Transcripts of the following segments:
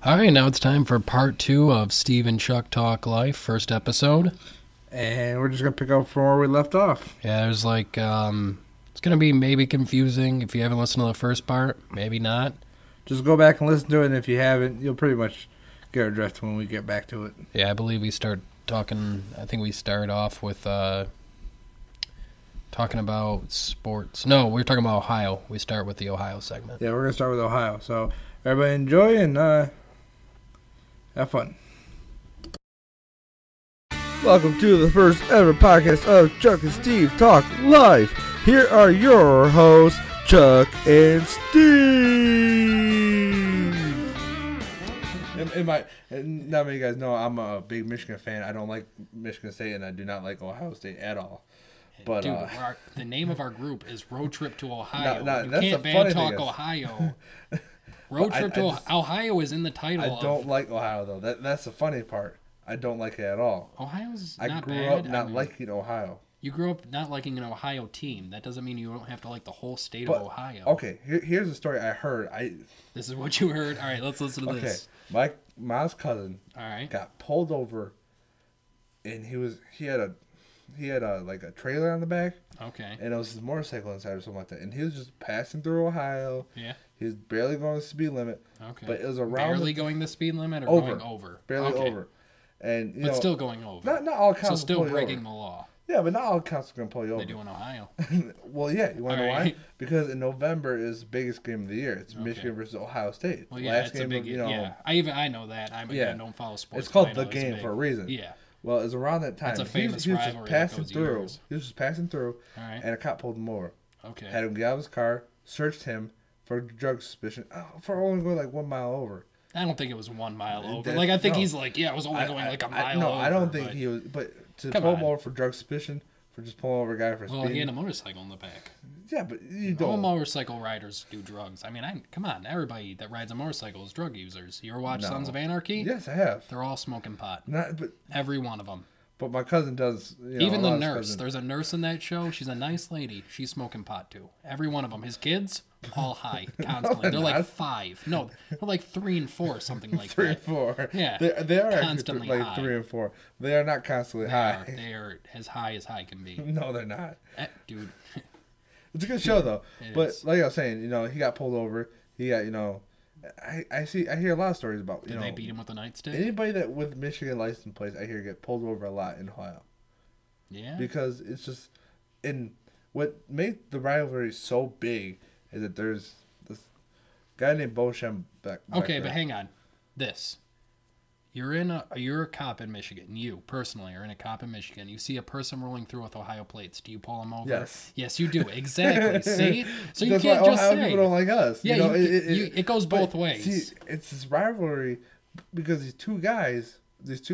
All right, now it's time for part two of Steve and Chuck Talk Life, first episode. And we're just going to pick up from where we left off. Yeah, there's it's going to be maybe confusing if you haven't listened to the first part, maybe not. Just go back and listen to it, and if you haven't, you'll pretty much get our drift when we get back to it. Yeah, I believe we start talking, I think we start off with talking about sports. No, we're talking about Ohio. We start with the Ohio segment. Yeah, we're going to start with Ohio. So everybody enjoy and have fun. Welcome to the first ever podcast of Chuck and Steve Talk Live. Here are your hosts, Chuck and Steve. And not many guys know I'm a big Michigan fan. I don't like Michigan State, and I do not like Ohio State at all. But dude, the name of our group is Road Trip to Ohio. You that's can't the bad funny talk thing is- Ohio. Road Trip to Ohio is in the title. I don't like Ohio though. That's the funny part. I don't like it at all. Ohio's I not grew bad. up not liking Ohio. You grew up not liking an Ohio team. That doesn't mean you don't have to like the whole state of Ohio. Okay, here's a story I heard. This is what you heard. All right, let's listen to this. My mom's cousin All right. got pulled over, and he had a like a trailer on the back, Okay. and it was his motorcycle inside or something like that. And he was just passing through Ohio. Yeah. He was barely going the speed limit. Okay. But it was around barely going the speed limit or over. going over. Barely Okay. over. And But still going over. not all cops so will still pull you breaking over. the law. Yeah, but not all cops are gonna pull you over. They do in Ohio. Well, yeah, you want to know why? Alright. Because in November is the biggest game of the year. It's Okay. Michigan versus Ohio State. Well, yeah, Last it's a game big. of, Yeah, I know that. I don't follow sports. It's called but I the know game big. for a reason. Yeah. Well, it was around that time. That's a famous he was just rivalry that passing goes through. years. He was just passing through, All right. and a cop pulled him over. Okay. Had him get out of his car, searched him for drug suspicion for only going like 1 mile over. I don't think it was 1 mile over. That- Like I think no. he's like, I was only going like a mile No, over. I don't think but- he was. But to Come pull him on. over for drug suspicion, for just pulling over a guy for Well, speeding. he had a motorcycle in the back. Yeah, but you All don't. motorcycle riders do drugs. I mean, come on, everybody that rides a motorcycle is drug users. You ever watch No. Sons of Anarchy? Yes, I have. They're all smoking pot. Not, but Every one of them. my cousin does. Even a the lot of nurse. cousins- There's a nurse in that show. She's a nice lady. She's smoking pot too. Every one of them. His kids, all high constantly. They're like not. 5. No, they're like 3 and 4, something like 3 that. and 4. Yeah, they are constantly actually like high. 3 and 4. They are not constantly high. They are as high can be. No, they're not. Dude, It's a good show though. It But is. like I was saying, he got pulled over. He got, I hear a lot of stories about did they beat him with a nightstick? anybody that with Michigan license plates. I hear get pulled over a lot in Ohio Yeah. because it's just what made the rivalry so big is that there's this guy named Bo Shem back Okay, there. but hang on. You're a cop in Michigan. You personally are in a cop in Michigan. You see a person rolling through with Ohio plates. Do you pull them over? Yes. Yes, you do. Exactly. See? So you That's can't why just Ohio say. people don't like us. Yeah, it goes but both ways. See, it's this rivalry because these two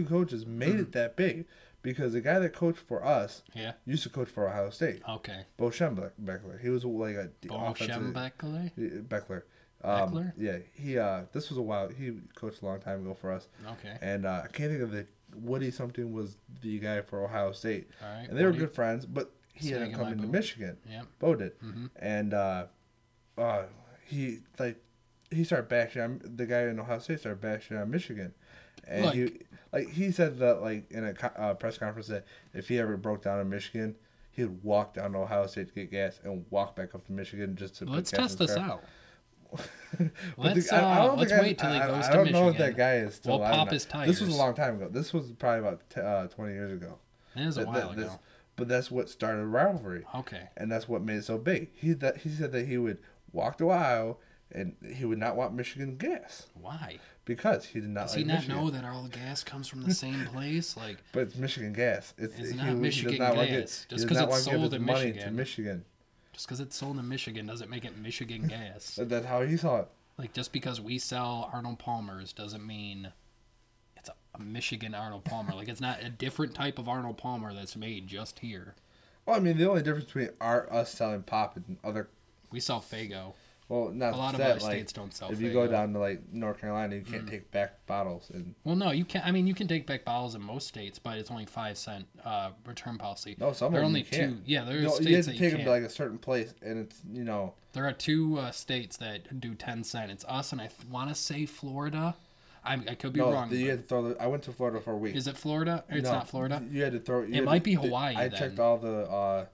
coaches made it that big because the guy that coached for us Yeah. used to coach for Ohio State. Okay. Bo Schembechler. He was like a Bo offensive Schembechler? Beckler. Beckler? Yeah, he this was a while. He coached a long time ago for us. Okay. And I can't think of the Woody something was the guy for Ohio State. All right. And they were Woody. good friends, but he Saying ended up it coming might to be- Michigan. Yep. Bo did. Mm-hmm. And he started bashing on the guy in Ohio State started bashing on Michigan, and he said that like in a press conference that if he ever broke down in Michigan, he would walk down to Ohio State to get gas and walk back up to Michigan just to. Let's put gas test in his this car. out. But Let's let's wait till he goes I to don't know if Michigan. that guy is still. We'll alive or pop not. his This was tires. a long time ago. This was probably about 20 years ago. It was a while This- ago. But that's what started a rivalry. Okay. And that's what made it so big. He said that he would walk to Ohio and he would not want Michigan gas Why? because he did not Does like he not Michigan. know that all the gas comes from the same place? Like, But it's Michigan gas. It's he not does Michigan not want gas. he Just does 'cause not it's want to give sold his in money Michigan. to Michigan. just because it's sold in Michigan doesn't make it Michigan gas. That's how he saw it. Like, just because we sell Arnold Palmers doesn't mean it's a Michigan Arnold Palmer. Like, it's not a different type of Arnold Palmer that's made just here. Well, I mean, the only difference between us selling pop and other, We sell Fago. well, not A lot of that, other like, states don't sell if you go Faygo. down to like North Carolina, you can't take back bottles and. Well, no, you can't. I mean, you can take back bottles in most states, but it's only 5 cent return policy. No, some there of are them only you can't. two. Yeah, there are You states have that to you take them can't. to like a certain place, and it's There are two states that do 10 cent. It's us and I want to say Florida. I could be No, wrong. you had to throw I went to Florida for a week. Is it Florida? It's No, not Florida. You had to throw. It might be Hawaii. I then. checked all the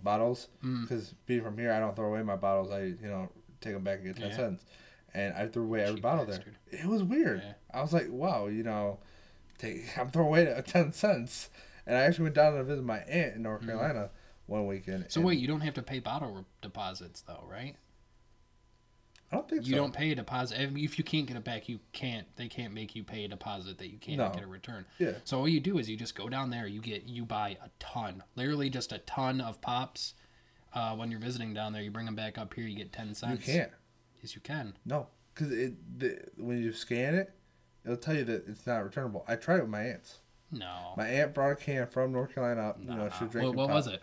bottles because being from here, I don't throw away my bottles. I take them back and get 10 cents, and I threw away every bottle bastard. There. It was weird. Yeah. I was like, wow, I'm throwing away 10 cents, and I actually went down to visit my aunt in North Carolina one weekend. So wait, you don't have to pay bottle deposits though, right? I don't think you don't pay a deposit. I mean, if you can't get it back, they can't make you pay a deposit that you can't get a return. Yeah. So all you do is you just go down there, you buy a ton, literally just a ton of pops. When you're visiting down there, you bring them back up here, you get 10 cents. You can't. Yes, you can. No, because when you scan it, it'll tell you that it's not returnable. I tried it with my aunts. No. My aunt brought a can from North Carolina up. She was drinking. What was it?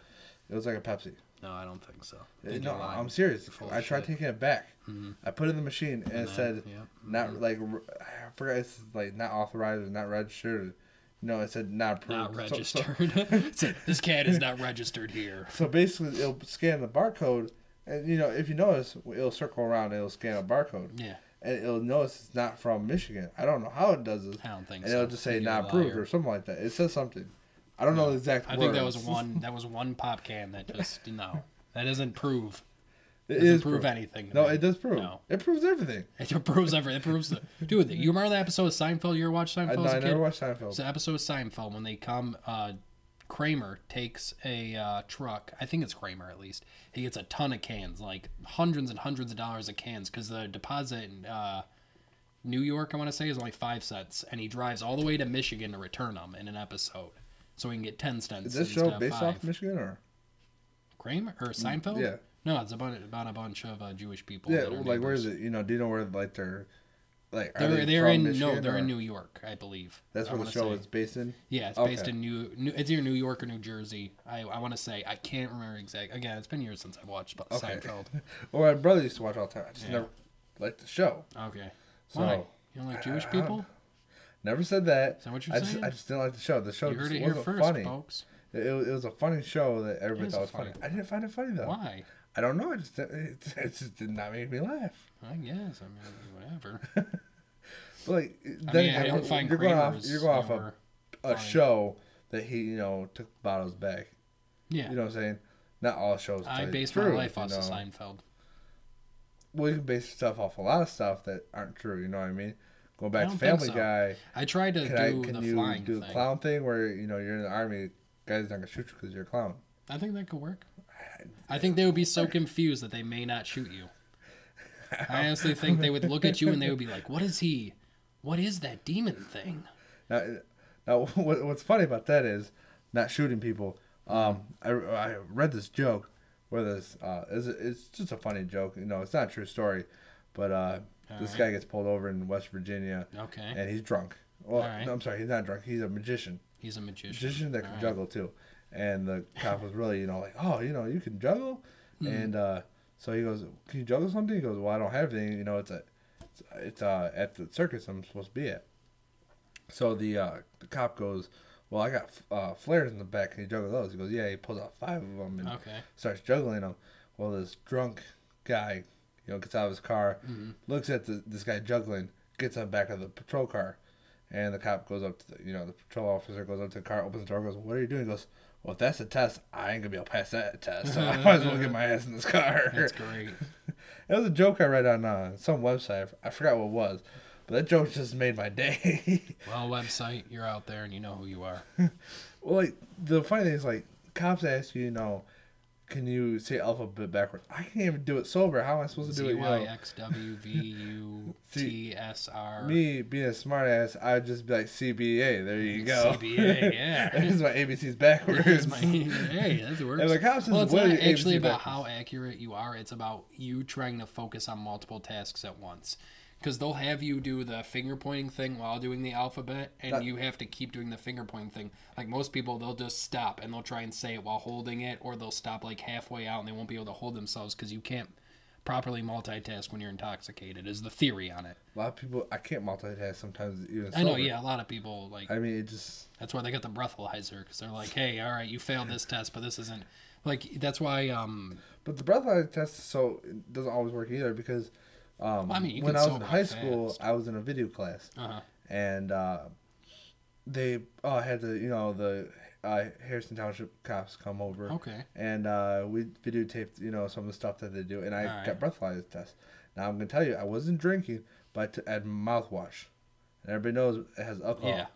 It was like a Pepsi. No, I don't think so. No, I'm serious. I tried taking it back. Mm-hmm. I put it in the machine and it said not like I forgot. It's like not authorized or not registered. No, it said not approved. Not registered. It said, this can is not registered here. So basically, it'll scan the barcode, and if you notice, it'll circle around. And it'll scan a barcode. Yeah. And it'll notice it's not from Michigan. I don't know how it does this. I don't think and so. It'll just say not approved or something like that. It says something. I don't know the exact words. I think that was one pop can that just that doesn't prove. It doesn't prove anything. No, it does prove. No. It proves everything. It proves everything. It proves dude. You remember that episode of Seinfeld? You ever watched Seinfeld? I never watched Seinfeld. It's an episode of Seinfeld when they come. Kramer takes a truck. I think it's Kramer at least. He gets a ton of cans, like hundreds and hundreds of dollars of cans, because the deposit in New York, I want to say, is only 5 cents, and he drives all the way to Michigan to return them in an episode, so he can get 10 cents. Is this show based off Michigan or Kramer or Seinfeld? Yeah. No, it's about a bunch of Jewish people. Yeah, like where is it? Do you know where like they're like they're in Michigan, they're in New York, I believe. That's where the show is based in. Yeah, it's based in it's either New York or New Jersey. I want to say I can't remember exactly. Again, it's been years since I've watched Seinfeld. Well, my brother used to watch all the time. I just never liked the show. Okay. So, why? You don't like Jewish people? Never said that. Is that what you're saying? I just didn't like the show. The show you heard just it here wasn't first, funny. Folks. It was a funny show that everybody thought was funny. I didn't find it funny though. Why? I don't know. It just did not make me laugh. I guess. I mean, whatever. But like, I don't find you're going off a show that he took bottles back. Yeah. You know what I'm saying? Not all shows. I base my life off of Seinfeld. Well, you can base stuff off a lot of stuff that aren't true. You know what I mean? Going back to Family Guy. I tried to can you do the clown thing where you're in the army, guys not gonna shoot you because you're a clown. I think that could work. I think they would be so confused that they may not shoot you. I honestly think they would look at you and they would be like, "What is he? What is that demon thing?" Now what's funny about that is not shooting people. I read this joke where it's just a funny joke. It's not a true story, but this guy gets pulled over in West Virginia. Okay. And he's drunk. Well, no, I'm sorry, he's not drunk. He's a magician. He's a magician. Magician that can juggle too. And the cop was really, like, oh, you can juggle? And so he goes, can you juggle something? He goes, well, I don't have anything. It's at the circus I'm supposed to be at. So the cop goes, well, I got flares in the back. Can you juggle those? He goes, yeah. He pulls out 5 of them and starts juggling them. Well, this drunk guy, gets out of his car, looks at this guy juggling, gets on the back of the patrol car, and the cop goes up to the patrol officer goes up to the car, opens the door, goes, what are you doing? He goes, well, if that's a test, I ain't gonna be able to pass that test, so I might as well get my ass in this car. That's great. It was a joke I read on some website. I forgot what it was, but that joke just made my day. Well, website, you're out there and you know who you are. Well, like, the funny thing is, like, cops ask you, can you say alphabet backwards? I can't even do it sober. How am I supposed to do it? ZYXWVUTSR. Me being a smart ass, I'd just be like CBA. There you go. CBA, yeah. This is my ABC's backwards. Hey, that works. And the cops well, it's not actually about backwards. how accurate you are. It's about you trying to focus on multiple tasks at once. Because they'll have you do the finger pointing thing while doing the alphabet, and you have to keep doing the finger pointing thing. Like most people, they'll just stop and they'll try and say it while holding it, or they'll stop like halfway out and they won't be able to hold themselves because you can't properly multitask when you're intoxicated. Is the theory on it? A lot of people, I can't multitask sometimes. Even I know, yeah, a lot of people like. I mean, it just. That's why they got the breathalyzer, because they're like, hey, all right, you failed this test, but this isn't like. That's why. But the breathalyzer test it doesn't always work either because. I mean, you when can I was in sober high up school, fast. I was in a video class, Uh-huh. and they had the Harrison Township cops come over, Okay. and we videotaped some of the stuff that they do, and I All right. got breathalyzer test. Now I'm gonna tell you, I wasn't drinking, but I had mouthwash, and everybody knows it has alcohol. Yeah.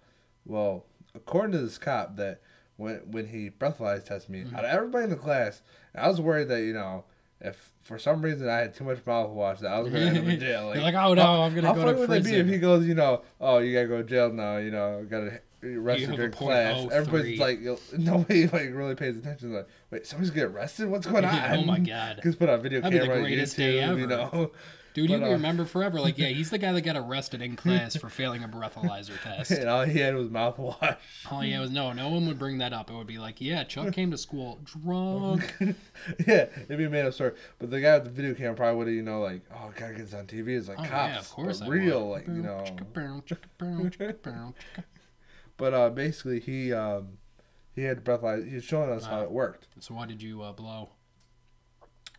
Well, according to this cop, that when he breathalyzer tested me, Mm-hmm. out of everybody in the class, I was worried that if for some reason I had too much mouthwash, that I was going to end up in jail. You're like, oh no, I'm going to how go funny to would that be if prison. he goes, oh, you got to go to jail now, got to arrested You have during a class. .03. Everybody's like, nobody really pays attention. Like, wait, somebody's getting arrested? What's going on? Oh my God. Because put on video That'd be the camera on greatest YouTube, day ever. Dude, But, you remember forever. Like, yeah, he's the guy that got arrested in class for failing a breathalyzer test. And all he had was mouthwash. All yeah was no one would bring that up. It would be like, yeah, Chuck came to school drunk. Yeah, it'd be a made up story. But the guy with the video camera probably would have, like, oh, gotta get this on TV. It's like Oh, cops. yeah, of course but I real, would. like, But basically, he had the breathalyzer. He was showing us how it worked. So what did you blow?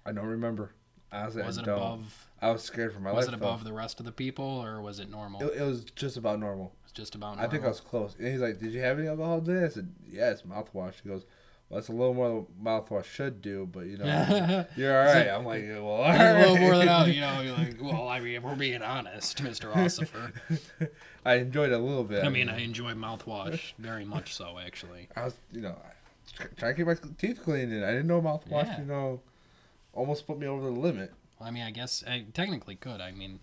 I don't remember. Honestly, Was I it don't. above? I was scared for my life. Was it above the rest of the people, or was it normal? It was just about normal. It's just about I normal. think I was close. And he's like, "Did you have any alcohol today?" I said, "Yeah, it's mouthwash." He goes, "Well, that's a little more than mouthwash should do, but you're all right." I'm like, "Well, all right." A little more than out, you're like, well, I mean, if we're being honest, Mr. Ossifer. I enjoyed it a little bit. I mean, I enjoy mouthwash very much so, actually. I was, trying to keep my teeth clean, and I didn't know mouthwash, Yeah. almost put me over the limit. I mean, I guess I technically could. I mean,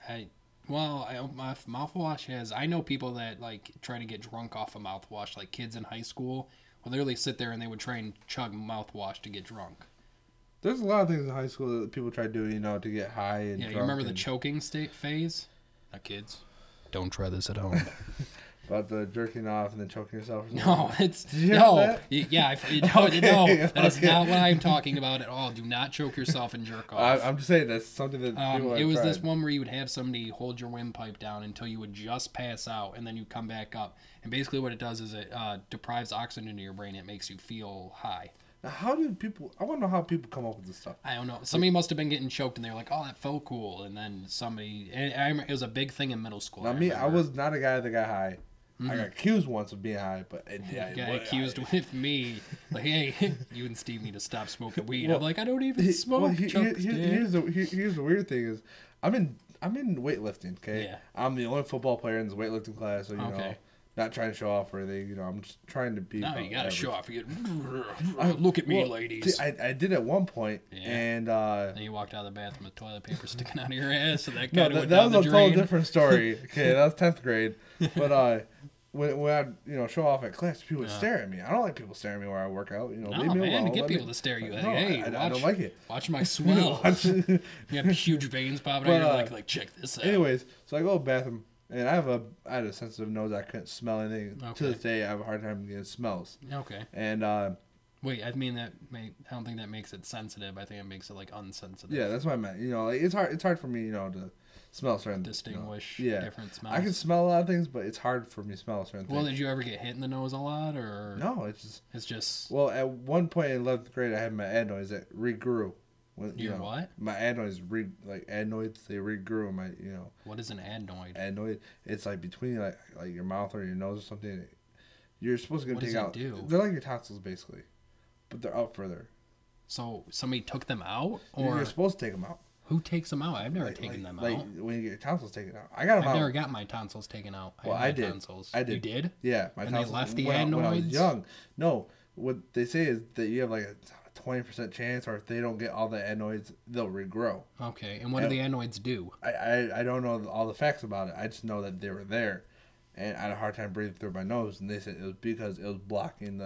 my mouthwash has. I know people that like try to get drunk off of mouthwash, like kids in high school would literally sit there and they would try and chug mouthwash to get drunk. There's a lot of things in high school that people try to do, to get high and Yeah, drunk. you remember the choking state phase? Kids, don't try this at home. About the jerking off and then choking yourself. Or No, it's Did you no. have that? Yeah, Okay, no. That is okay. not what I'm talking about at all. Do not choke yourself and jerk off. I'm just saying that's something that people It was have this tried. one where you would have somebody hold your windpipe down until you would just pass out, and then you come back up. And basically, what it does is it deprives oxygen to your brain. It makes you feel high. Now, how do people? I want to know how people come up with this stuff. I don't know. Somebody must have been getting choked, and they were like, "Oh, that felt cool." And then somebody, it was a big thing in middle school. Now, I remember. was not a guy that got high. I got accused once of being high, but Got accused with me, like, hey, you and Steve need to stop smoking weed. I'm like, I don't even smoke. Here's the weird thing is, I'm in weightlifting. Okay, Yeah. I'm the only football player in this weightlifting class, so Okay. not trying to show off or anything. I'm just trying to be. No, you gotta average. show off. Look at me, Well, ladies. See, I did at one point, Yeah. and Then you walked out of the bathroom with toilet paper sticking out of your ass, so that no, kind of went that down was the a total drain. different story. Okay, that was 10th grade, but when I show off at class, people would stare at me. I don't like people staring at me where I work out. No, leave me man, alone. to get Let people me- to stare at you. Like, No, hey, I don't like it. Watch my swell. You have huge veins popping out. But, You're like, check this out. Anyways, so I go to the bathroom, and I had a sensitive nose. I couldn't smell anything. To Okay. this day, I have a hard time getting smells. Okay. And Wait, I mean I don't think that makes it sensitive. I think it makes it like unsensitive. yeah, that's what I meant. Like, it's hard for me, to smell certain. Distinguish yeah. different smells. I can smell a lot of things, but it's hard for me to smell certain Well, things. did you ever get hit in the nose a lot, or No, it's just. it's just Well, at one point in 11th grade, I had my adenoids that regrew. When, Your what? My adenoids adenoids, they regrew in my what is an adenoid? adenoid. It's like between like your mouth or your nose or something. You're supposed to What take does it out. do? They're like your tonsils basically, but they're out further. So somebody took them out, or You're supposed to take them out. who takes them out? I've never taken them like out. when you get your tonsils taken out. I got them I've out. never got my tonsils taken out. Well, had I my did. Tonsils. I did. You did? Yeah, my And they tonsils. left the when I was adenoids? young. No, what they say is that you have like a 20% chance, or if they don't get all the adenoids, they'll regrow. Okay. And what do the adenoids do? I don't know all the facts about it. I just know that they were there, and I had a hard time breathing through my nose. And they said it was because it was blocking the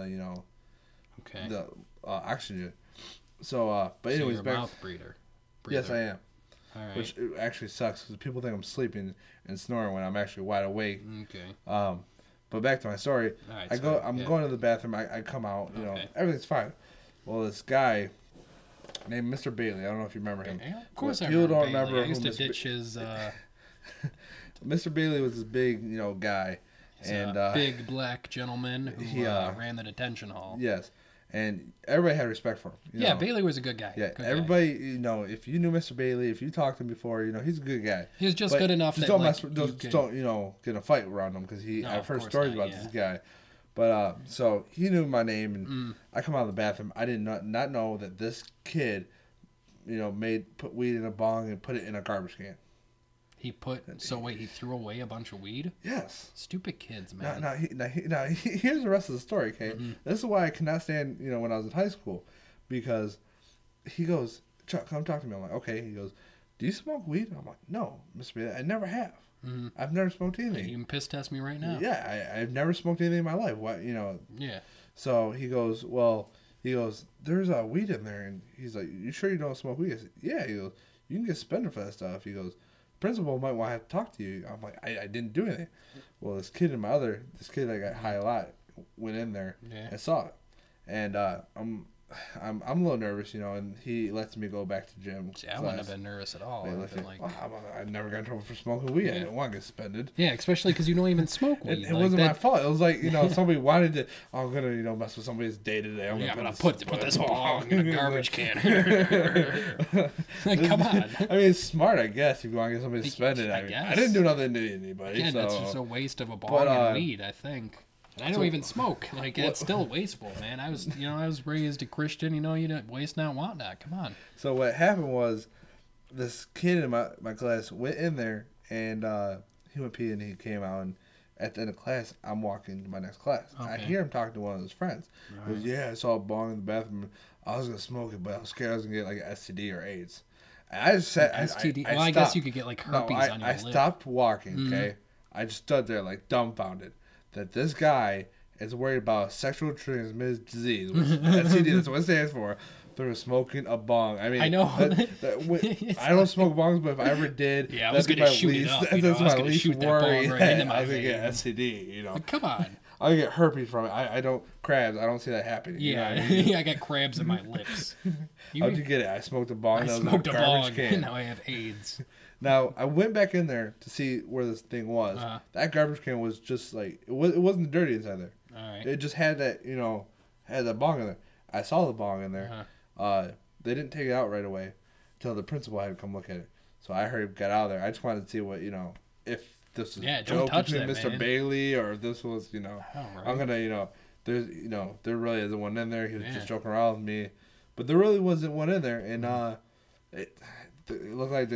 Okay. the oxygen. So but So anyways, you're a back. mouth breather. Yes, I am. All right. Which actually sucks because people think I'm sleeping and snoring when I'm actually wide awake. Okay. But back to my story. All right. I'm going to the bathroom. I come out. Okay. Everything's fine. Well, this guy named Mr. Bailey. I don't know if you remember him. Yeah, of course I People remember don't Bailey. remember I used who to ditch his Mr. Bailey was this big, guy, and big black gentleman who he, ran the detention hall. yes, and everybody had respect for him. Yeah, Bailey was a good guy. Yeah, good everybody, guy. If you knew Mr. Bailey, if you talked to him before, he's a good guy. He was just good enough just that don't like, don't get in a fight around him because I've heard stories about this guy. But so he knew my name, and I come out of the bathroom. I did not know that this kid, put weed in a bong and put it in a garbage can. He threw away a bunch of weed? Yes. Stupid kids, man. Now, here's the rest of the story, okay? Mm-hmm. This is why I cannot stand, when I was in high school, because he goes, Chuck, come talk to me. I'm like, okay. He goes, do you smoke weed? I'm like, no, Mr. Bailey, I never have. Mm-hmm. I've never smoked anything. You can piss test me right now. Yeah, I've never smoked anything in my life. What, Yeah. So he goes, there's weed in there. And he's like, you sure you don't smoke weed? I said, yeah. He goes, you can get suspended for that stuff. He goes, principal might want to have to talk to you. I'm like, I didn't do anything. Well, this kid that got high a lot went in there and saw it. And I'm a little nervous, and he lets me go back to gym. See, I wouldn't have been nervous at all. I never got in trouble for smoking weed. Yeah. I didn't want to get suspended. Yeah, especially because you don't even smoke weed. It wasn't my fault. It was like, somebody wanted to, I'm going to, mess with somebody's day to day. I'm going to put this bong in a garbage can. Like, come on. I mean, it's smart, I guess, if you want to get somebody suspended. I guess. I didn't do nothing to anybody. Again, that's just a waste of a bong and weed, I think. And I don't even smoke. Like, it's still wasteful, man. I was raised a Christian. You don't waste not, want not. Come on. So what happened was, this kid in my class went in there, and he went pee, and he came out, and at the end of class, I'm walking to my next class. Okay. I hear him talking to one of his friends. He goes, yeah, I saw a bong in the bathroom. I was going to smoke it, but I was scared I was going to get, like, an STD or AIDS. And I just said, STD? I guess you could get, like, herpes on your lip. I stopped walking, okay? I just stood there, like, dumbfounded. That this guy is worried about sexual transmitted disease, which STD, that's what it stands for, through smoking a bong. I mean, I know. I don't smoke bongs, but if I ever did, I was going to shoot it up. That's my least worry. Right into my I was going to get STD, Like, come on. I'll get herpes from it. I don't crabs. I don't see that happening. Yeah, I got crabs in my lips. How'd you get it? I smoked a bong. I smoked a bong. Can. Now I have AIDS. Now, I went back in there to see where this thing was. That garbage can was just like, it wasn't dirty inside there. All right. It just had that, had that bong in there. I saw the bong in there. They didn't take it out right away until the principal had to come look at it. So I heard him get out of there. I just wanted to see what, if this was a joke between Mr. Bailey or if this was, right. I'm going to, there's, there really isn't one in there. He was just joking around with me. But there really wasn't one in there. And it looked like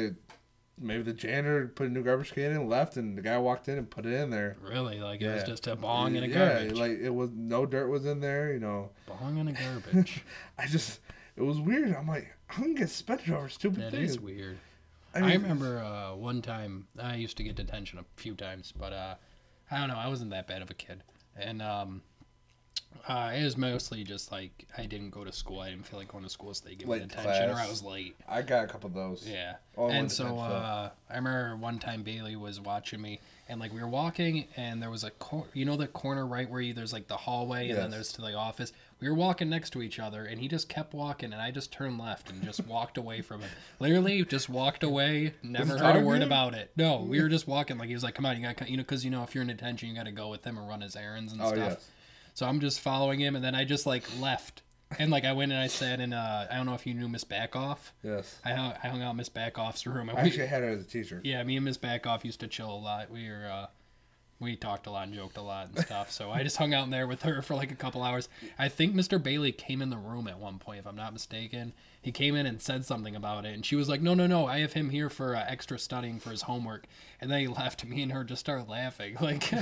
maybe the janitor put a new garbage can in, left, and the guy walked in and put it in there. Really? Like it was just a bong and a garbage? Yeah, like it was, no dirt was in there, Bong and a garbage. It was weird. I'm like, I'm going to get suspended over stupid things. That is weird. I remember one time, I used to get detention a few times, but I don't know, I wasn't that bad of a kid. And it was mostly just like I didn't go to school. I didn't feel like going to school, so they gave me detention, or I was late. I got a couple of those. Yeah. And so I remember one time Bailey was watching me, and like we were walking, and there was a the corner right where there's like the hallway, and then there's to the office. We were walking next to each other, and he just kept walking, and I just turned left and just walked away from him. Literally, just walked away. Never heard a word about it. No, we were just walking. Like he was like, "Come on, you got because if you're in detention, you got to go with him and run his errands and stuff." Yes. So I'm just following him, and then I just like left, and like I went and I sat in. I don't know if you knew Miss Backoff. Yes. I hung out in Miss Backoff's room. I actually had her as a teacher. Yeah, me and Miss Backoff used to chill a lot. We talked a lot and joked a lot and stuff. So I just hung out in there with her for like a couple hours. I think Mr. Bailey came in the room at one point, if I'm not mistaken. He came in and said something about it, and she was like, no, I have him here for extra studying for his homework. And then he left. Me and her just started laughing. Like,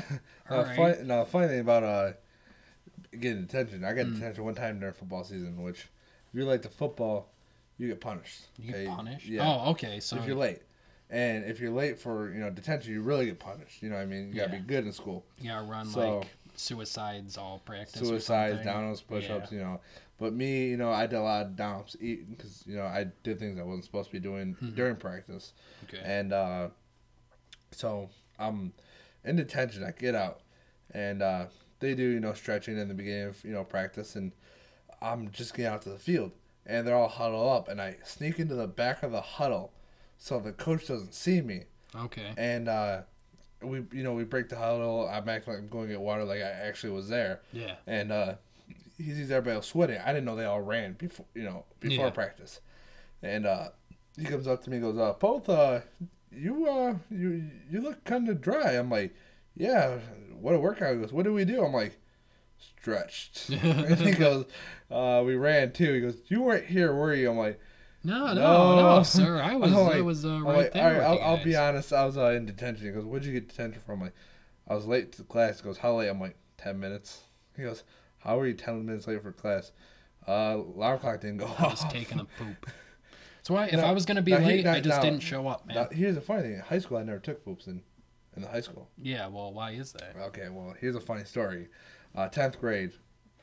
all right. Funny thing about getting detention. I got detention one time during football season, which if you're late to football, you get punished. You get punished? Yeah. Oh, okay. So if you're late. And if you're late for, detention, you really get punished. You know what I mean? You got to be good in school. You got to run, like, suicides all practice Suicides, down-ups, push-ups, But me, I did a lot of down-ups because, I did things I wasn't supposed to be doing during practice. Okay. And so I'm in detention. I get out. And they do, stretching in the beginning of, practice. And I'm just getting out to the field. And they're all huddled up. And I sneak into the back of the huddle so the coach doesn't see me. Okay. And we break the huddle. I'm acting like I'm going to get water, like I actually was there. Yeah. And he sees everybody else sweating. I didn't know they all ran before practice. And he comes up to me and goes, Poth, you look kind of dry. I'm like, yeah, what a workout. He goes, what do we do? I'm like, stretched. And he goes, we ran too. He goes, you weren't here, were you? I'm like, no, sir. I was right there. All right, I'll be honest. I was in detention. He goes, where'd you get detention from? I'm like, I was late to class. He goes, how late? I'm like, 10 minutes. He goes, how were you 10 minutes late for class? Alarm clock didn't go off. I was taking a poop. So if I was going to be late, I just didn't show up, man. Now, here's the funny thing. In high school, I never took poops in the high school. Yeah, well, why is that? Okay, well, here's a funny story. 10th grade,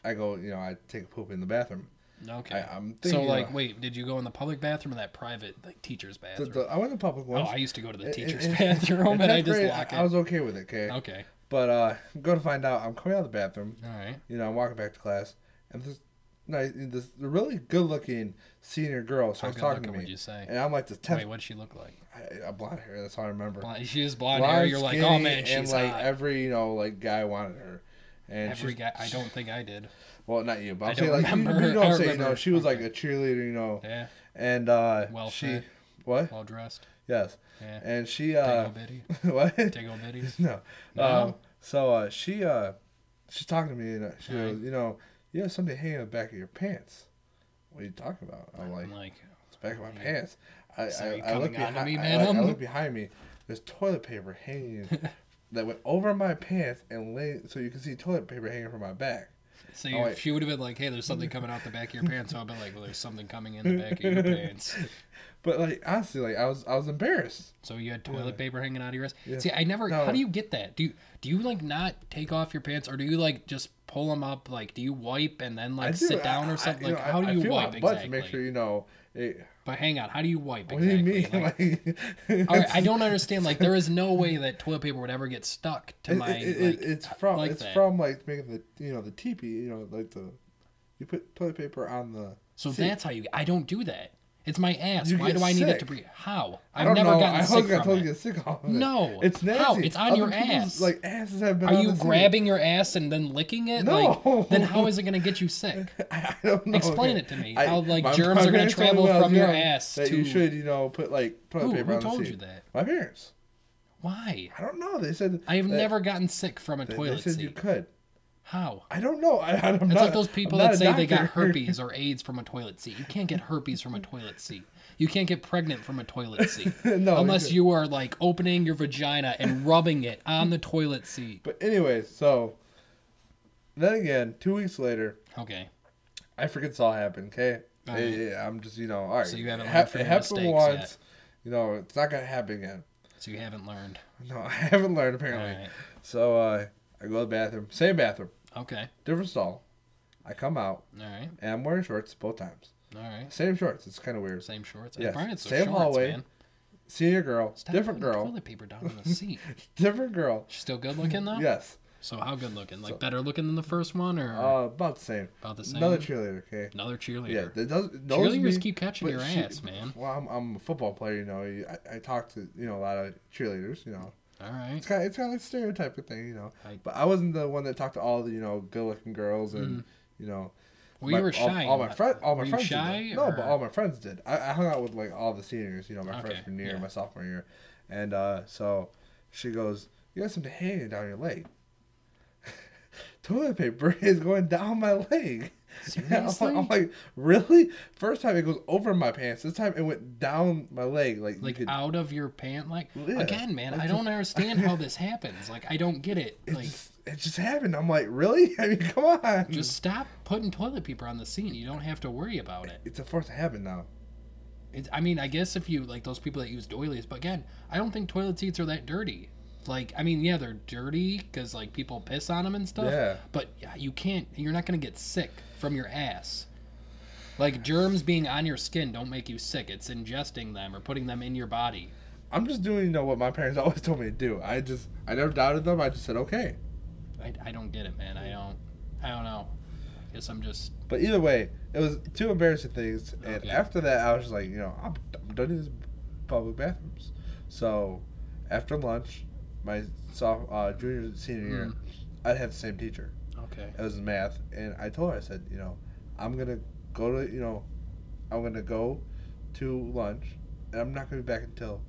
I go, I take a poop in the bathroom. Okay. I'm thinking, wait, did you go in the public bathroom or that private, teacher's bathroom? I went to the public once. Oh, I used to go to the teacher's bathroom, and I just lock it. I was okay with it, okay? Okay. But go to find out, I'm coming out of the bathroom. All right. I'm walking back to class, and this really good-looking senior girl starts talking to me. What'd you say? And I'm like, the 10th. Wait, what'd she look like? Blonde hair. That's all I remember. She has blonde hair. You're like, oh man, she's and hot. every guy wanted her. And every guy. I don't think I did. Well, not you, but I'm saying she was like a cheerleader, Yeah. And she what? Well dressed. Yes. Yeah. And she Diggle-bitty. What? Diggle-bitties? No. So she's talking to me and she goes, you have something hanging in the back of your pants. What are you talking about? I'm like it's the back of my pants. I look behind me. There's toilet paper hanging that went over my pants and laid so you can see toilet paper hanging from my back. So if she would have been like, hey, there's something coming out the back of your pants, I would have been like, well, there's something coming in the back of your pants. But honestly, I was embarrassed. So you had toilet paper hanging out of your ass? Yeah. See, I never. No. How do you get that? Do you not take off your pants, or do you just pull them up? Do you wipe and then sit down or something? How do you wipe exactly? To make sure But hang on, how do you wipe exactly? What do you mean? All right, I don't understand. There is no way that toilet paper would ever get stuck to my. It's from making the teepee. You put toilet paper on the. So seat. That's how you. I don't do that. It's my ass. Why do I need it to breathe? How? I've never gotten sick from it. I get sick off of it. No. It's nasty. How? It's on your ass. Asses have been. Are you grabbing your ass and then licking it? No. Then how is it going to get you sick? I don't know. Explain it to me. How germs are going to travel from your ass that to. You should put toilet paper on the seat. Who told you that? My parents. Why? I don't know. They said. I have never gotten sick from a toilet seat. They said you could. How? I don't know. It's like those people that say they got herpes or AIDS from a toilet seat. You can't get herpes from a toilet seat. You can't get pregnant from a toilet seat. No, unless you are opening your vagina and rubbing it on the toilet seat. But anyways, so then again, 2 weeks later. Okay. I forget this all happened, okay? Right. I'm just, all right. So you haven't learned from your mistakes once. yet. It's not going to happen again. So you haven't learned. No, I haven't learned apparently. All right. So I go to the bathroom. Same bathroom. Okay. Different stall. I come out. All right. And I'm wearing shorts both times. All right. Same shorts. It's kind of weird. Same shorts. Yes. Brian's so same shorts, hallway. Man. Senior girl. Stop different girl. Toilet paper down on the seat. Different girl. She's still good looking though. Yes. So how good looking? Better looking than the first one, or about the same. About the same. Another cheerleader. Okay. Another cheerleader. Yeah. Cheerleaders keep catching your ass, man. Well, I'm a football player. I talk to a lot of cheerleaders. All right. It's kind of like a stereotype of thing, But I wasn't the one that talked to all the good-looking girls and Well, you were shy. All my friends shy, did. No, but all my friends did. I hung out with all the seniors, my freshman year, my sophomore year, and so she goes, "You got something hanging down your leg." Toilet paper is going down my leg. Seriously? I'm like, really? First time it goes over my pants. This time it went down my leg. Out of your pant? Again, man, I don't understand how this happens. I don't get it. It just happened. I'm like, really? I mean, come on. Just stop putting toilet paper on the seat. You don't have to worry about it. It's a force of habit now. I guess if you, those people that use doilies, but again, I don't think toilet seats are that dirty. Yeah, they're dirty because, people piss on them and stuff. Yeah. But you're not going to get sick from your ass. Germs being on your skin don't make you sick. It's ingesting them or putting them in your body. I'm just doing, what my parents always told me to do. I never doubted them. I just said, okay. I don't get it, man. I don't know. I guess I'm just... But either way, it was two embarrassing things. And after that, I was just like, I'm done in these public bathrooms. So, after lunch... my senior year, I'd have the same teacher. Okay. It was math, and I told her, I said, I'm gonna go to, I'm gonna go to lunch, and I'm not gonna be back until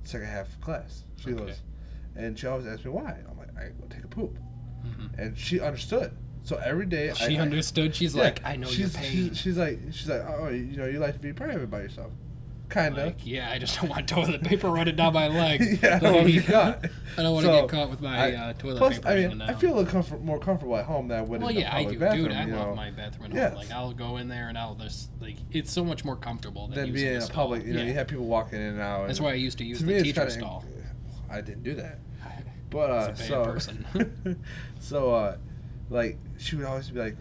the second half of class. She goes, and she always asks me why. I'm like, I go take a poop, and she understood. So every day, she understood. She's like, I know your pain. She's like, oh, you like to be private about yourself. Kind of. Like, yeah, I just don't want toilet paper running down my leg. Yeah, I don't want to get caught. I don't want to get caught with my toilet paper. I mean, I feel a little more comfortable at home than I would in the public bathroom. Dude, I love my bathroom at home. Like, I'll go in there and I'll just, like, it's so much more comfortable than being in a public. You have people walking in and out. That's why I used to use the teacher stall. I didn't do that. But, so, like, she would always be like,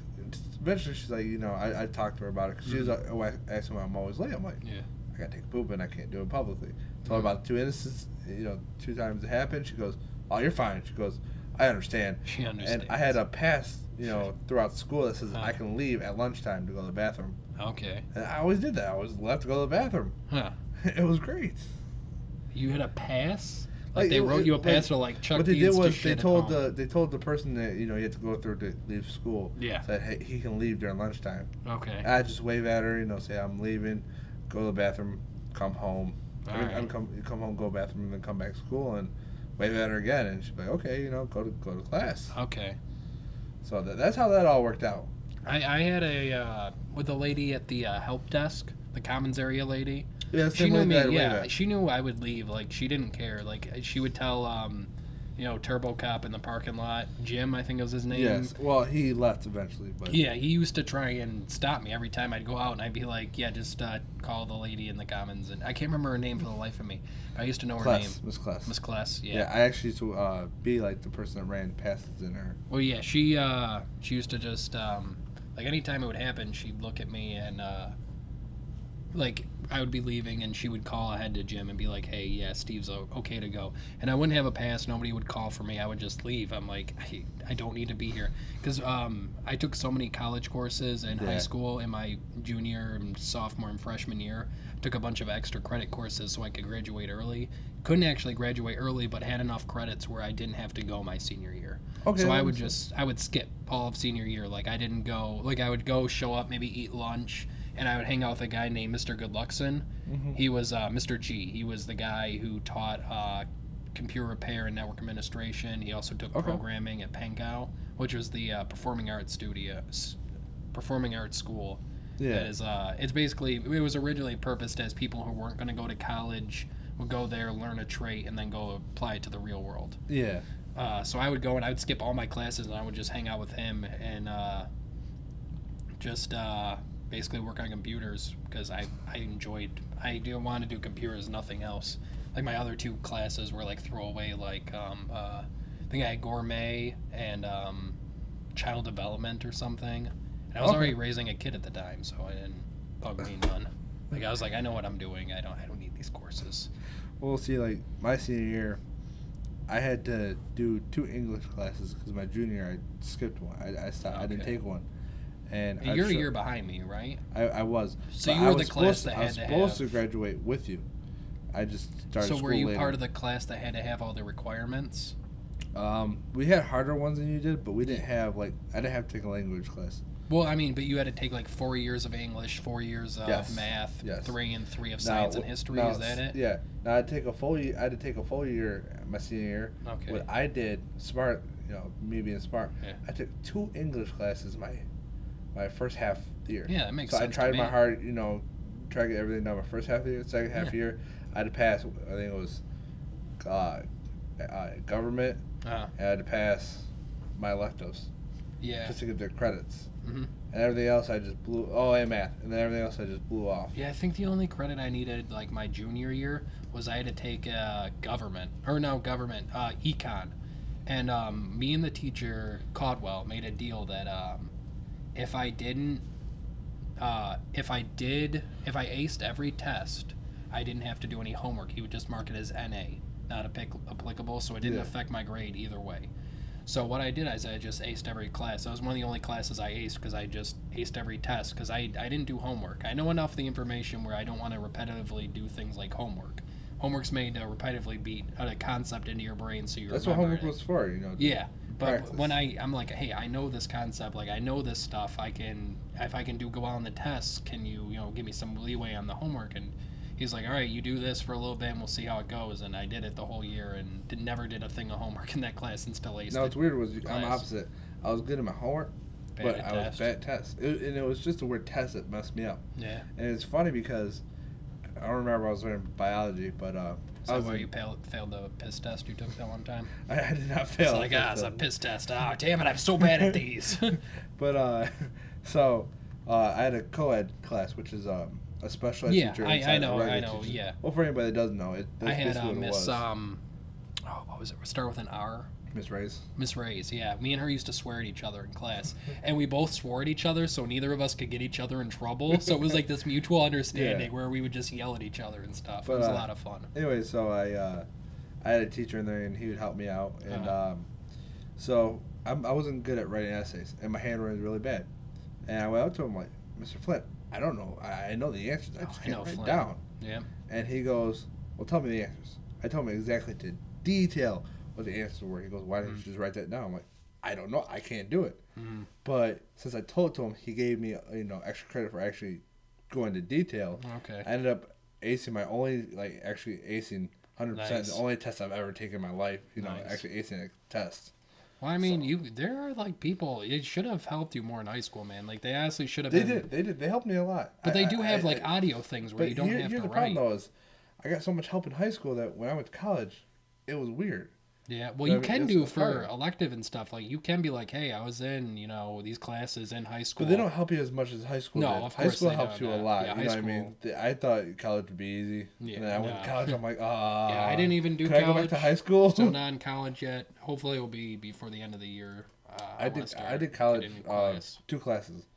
eventually she's like, I talked to her about it because she was asking why I'm always late. I'm like, I gotta take a poop and I can't do it publicly. Told her about 2 instances, 2 times it happened. She goes, oh, you're fine. She goes, I understand. She understands. And I had a pass, throughout school that says I can leave at lunchtime to go to the bathroom. Okay. And I always did that. I always left to go to the bathroom. Huh. It was great. You had a pass? Like they wrote you a pass to like Chuck. What they did was they told the person that you had to go through to leave school. Yeah. That hey, he can leave during lunchtime. Okay. I just wave at her, say I'm leaving, go to the bathroom, come home. Come home, go to the bathroom, and then come back to school and wave at her again, and she'd be like, okay, go to class. Okay. So that's how that all worked out. I had with a lady at the help desk, the commons area lady. Yeah, she knew me. Yeah, she knew I would leave. Like, she didn't care. Like, she would tell, Turbo Cop in the parking lot. Jim, I think was his name. Yes. Well, he left eventually, but yeah, he used to try and stop me every time I'd go out, and I'd be like, yeah, just call the lady in the commons, and I can't remember her name for the life of me. I used to know her name. Miss Kless. Miss Kless. Yeah. Yeah, I actually used to be like the person that ran passes in her. Well, yeah, she used to just like anytime it would happen, she'd look at me and like I would be leaving and she would call ahead to Jim and be like, hey, yeah, Steve's okay to go. And I wouldn't have a pass. Nobody would call for me. I would just leave. I'm like, I don't need to be here. Because I took so many college courses in high school in my junior and sophomore and freshman year. I took a bunch of extra credit courses so I could graduate early. Couldn't actually graduate early, but had enough credits where I didn't have to go my senior year. Okay, so I would skip all of senior year. Like I didn't go, like I would go show up, maybe eat lunch, and I would hang out with a guy named Mr. Goodluckson. Mm-hmm. He was Mr. G. He was the guy who taught computer repair and network administration. He also took programming at Pangao, which was the performing arts school. Yeah. That is, it's basically, it was originally purposed as people who weren't going to go to college would go there, learn a trade, and then go apply it to the real world. Yeah. So I would go and I would skip all my classes and I would just hang out with him and basically work on computers because I do want to do computers, nothing else. Like my other 2 classes were like throwaway, like I think I had gourmet and child development or something. And I was already raising a kid at the time, so I didn't bug me none. Like I was like, I know what I'm doing. I don't need these courses. Well, see, like my senior year, I had to do 2 English classes because my junior year I skipped one. I stopped. Okay. I didn't take one. And you're a year behind me, right? I was. So you were the class that had to have. I was supposed to graduate with you. I just started school later. So were you part of the class that had to have all the requirements? We had harder ones than you did, but we didn't have I didn't have to take a language class. Well, I mean, but you had to take like 4 years of English, 4 years of math, 3 and 3 of science and history. Is that it? Yeah. Now I had to take a full year my senior year. Okay. What I did, smart, me being smart, I took 2 English classes my first half of the year. Yeah, that makes sense. So I tried my hard, try to get everything done my first half of the year. Second half of the year, I had to pass. I think it was government. And I had to pass my electives. Yeah. Just to get their credits. Mm-hmm. And everything else I just blew. Oh, and math, and then everything else I just blew off. Yeah, I think the only credit I needed, like my junior year, was I had to take econ, and me and the teacher Caldwell made a deal that if I aced every test, I didn't have to do any homework. He would just mark it as NA, not applicable, so it didn't affect my grade either way. So what I did is I just aced every class. That was one of the only classes I aced because I just aced every test because I didn't do homework. I know enough of the information where I don't want to repetitively do things like homework. Homework's made to repetitively beat a concept into your brain so you That's what homework was for, Yeah, But when I'm like, hey, I know this concept, like I know this stuff, if I can do go well on the tests, can you give me some leeway on the homework? And he's like, all right, you do this for a little bit and we'll see how it goes. And I did it the whole year and never did a thing of homework in that class and still aced it. No, it's weird. I'm opposite. I was good at my homework, but I was bad at tests. And it was just the word test that messed me up. Yeah. And it's funny because I don't remember I was learning biology, but is that why you failed the piss test you took that one time? I did not fail. It's like, it's a piss test. Oh, damn it, I'm so bad at these. But so I had a co-ed class, which is a special ed teacher. I know, yeah. Well, for anybody that doesn't know, I had Miss what was it? Start with an R. Miss Reyes. Miss Reyes, yeah. Me and her used to swear at each other in class. And we both swore at each other, so neither of us could get each other in trouble. So it was like this mutual understanding where we would just yell at each other and stuff. It was a lot of fun. Anyway, so I had a teacher in there, and he would help me out. And so I wasn't good at writing essays, and my handwriting was really bad. And I went up to him like, Mr. Flint, I don't know. I know the answers. I just can't write down. Yeah. And he goes, well, tell me the answers. I told him exactly to detail what the answers were. He goes, why didn't you just write that down? I'm like, I don't know. I can't do it. But since I told it to him, he gave me extra credit for actually going to detail. Okay. I ended up acing my only, actually acing 100%. Nice. The only test I've ever taken in my life, actually acing a test. Well, I mean, there are people. It should have helped you more in high school, man. Like they honestly should have. They did. They helped me a lot. But they do have audio things where you don't have to write. Here's the problem though is, I got so much help in high school that when I went to college, it was weird. Yeah, well, you can do for elective and stuff. Like, you can be like, hey, I was in, these classes in high school. But they don't help you as much as high school did. Of course high school helps you a lot. Yeah, you know what I mean? I thought college would be easy. Yeah, and then I went to college, I'm like, yeah, I didn't even do college. Can I go back to high school? Still not in college yet. Hopefully it will be before the end of the year. I did college, 2 classes.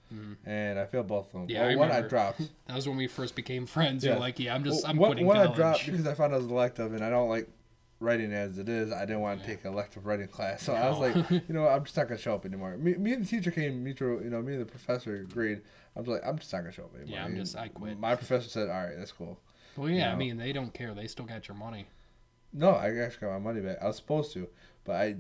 And I failed both of them. Yeah, one I dropped. That was when we first became friends. You're like, I'm quitting college. One I dropped because I found it was elective, and I don't like writing as it is. I didn't want to take an elective writing class, so I was like, I'm just not gonna show up anymore. Me and the teacher came mutual. Me and the professor agreed. I was like, I'm just not gonna show up anymore. Yeah, I quit. My professor said, all right, that's cool. Well, yeah, I mean, they don't care. They still got your money. No, I actually got my money back. I was supposed to, but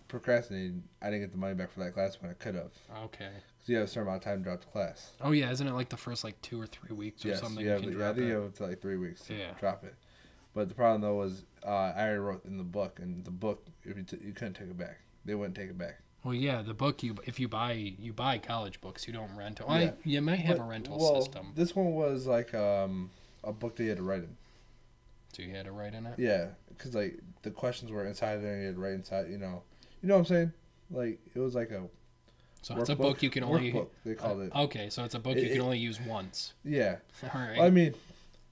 procrastinating. I didn't get the money back for that class when I could have. Okay. Because you have a certain amount of time to drop the class. Oh yeah, isn't it like the first 2 or 3 weeks or something? Yeah, I think you have up to 3 weeks to drop it. But the problem though was I already wrote in the book, and the book if you couldn't take it back, they wouldn't take it back. Well, yeah, the book if you buy college books, you don't rent it. Well, you might have a rental system. This one was like a book that you had to write in. So you had to write in it. Yeah, because the questions were inside there, and you had to write inside. You know what I'm saying? Like it was like a. So it's a book you can only. Workbook, they called it. Okay, so it's a book you can only use once. Yeah. All right. Well, I mean,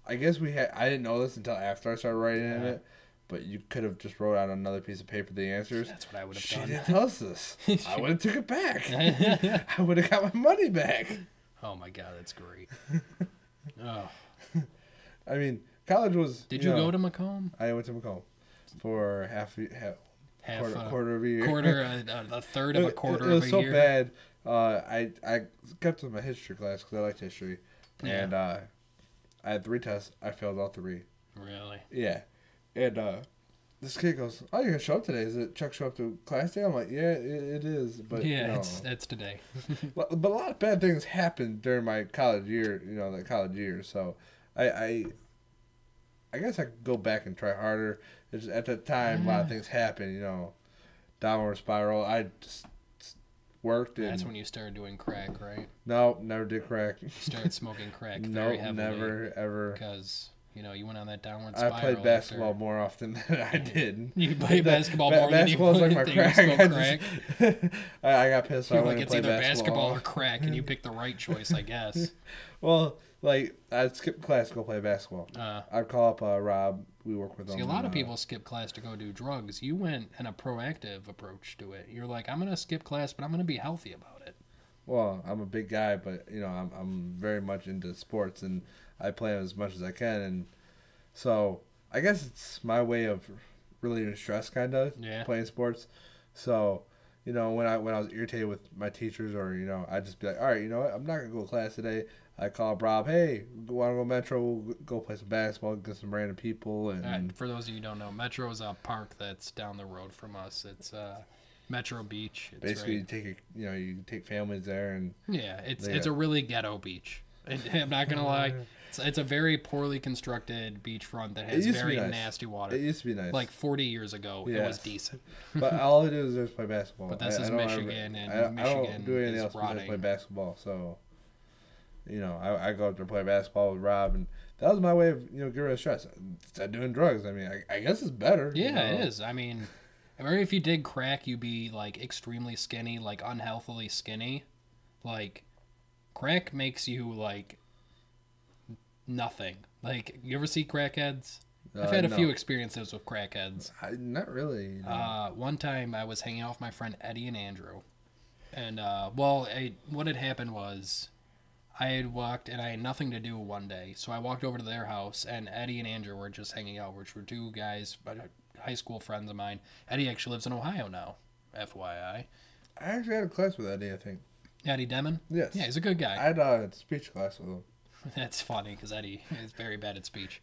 I guess I didn't know this until after I started writing in it, but you could have just wrote on another piece of paper the answers. That's what I would have done. She didn't tell us this. I would have took it back. I would have got my money back. Oh my God, that's great. Oh. I mean, college was. Did you go to Macomb? I went to Macomb for quarter of a year. A third of a quarter of a year. It was so bad. I kept with my history class because I liked history, and I had 3 tests. I failed all 3. Really? Yeah, and this kid goes, "Oh, you're gonna show up today? Is it Chuck show up to class day?" I'm like, "Yeah, it is." But it's today. but a lot of bad things happened during my college year. That college year. So I guess I could go back and try harder. It's just, at that time, a lot of things happened. Downward spiral. I just worked. That's when you started doing crack, right? No, never did crack. You started smoking crack very heavily. Never, ever. Because, you went on that downward spiral. I played basketball more often than I did. You played basketball more than you was like my crack. I got pissed off. It's either basketball or crack, and you picked the right choice, I guess. Well, I'd skip class to go play basketball. I'd call up Rob. We work with him. See, a lot of people skip class to go do drugs. You went in a proactive approach to it. You're like, I'm going to skip class, but I'm going to be healthy about it. Well, I'm a big guy, but, I'm very much into sports, and I play as much as I can. And so I guess it's my way of relieving stress, kind of, playing sports. So, when I was irritated with my teachers or, I'd just be like, all right, what? I'm not going to go to class today. I call Rob, hey, want to go Metro? We'll go play some basketball, get some random people. And for those of you who don't know, Metro is a park that's down the road from us. It's Metro Beach. It's basically, right. you take families there, and Yeah, it's a really ghetto beach. I'm not gonna lie. It's a very poorly constructed beachfront that it has used to be very nice. nasty water. It used to be nice. Like 40 years ago, it was Yes. decent. But all I do is just play basketball. But this is Michigan, and I don't do Michigan anything is else besides play rotting. basketball. So, I go up there play basketball with Rob, and that was my way of getting rid of stress. Instead of doing drugs, I mean, I guess it's better. Yeah, it is. I mean, if you did crack, you'd be like extremely skinny, like unhealthily skinny. Like, crack makes you like nothing. Like, you ever see crackheads? I've had a No. few experiences with crackheads. Not really. One time I was hanging out with my friend Eddie and Andrew, and what had happened was I had walked and I had nothing to do one day, so I walked over to their house, and Eddie and Andrew were just hanging out, which were two guys, high school friends of mine. Eddie actually lives in Ohio now, FYI. I actually had a class with Eddie, I think. Eddie Demon? Yes. Yeah, he's a good guy. I had a speech class with him. That's funny because Eddie is very bad at speech.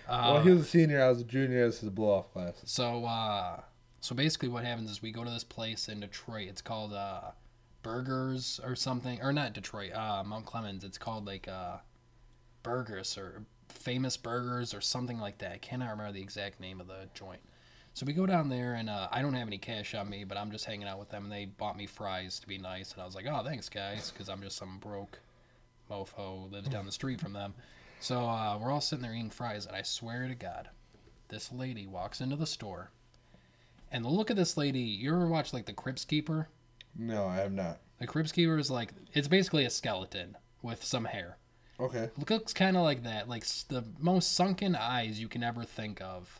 Well, he was a senior, I was a junior. This is a blow-off class. So basically, what happens is we go to this place in Detroit. It's called Burgers or something, or not Detroit. Mount Clemens. It's called like Burgers or Famous Burgers or something like that. I cannot remember the exact name of the joint. So we go down there, and I don't have any cash on me, but I'm just hanging out with them, and they bought me fries to be nice, and I was like, oh, thanks, guys, because I'm just some broke mofo who lives down the street from them. So we're all sitting there eating fries, and I swear to God, this lady walks into the store, and the look of this lady, you ever watch, like, The Crypt Keeper? No, I have not. The Crypt Keeper is, like, it's basically a skeleton with some hair. Okay. It looks kind of like that, like the most sunken eyes you can ever think of.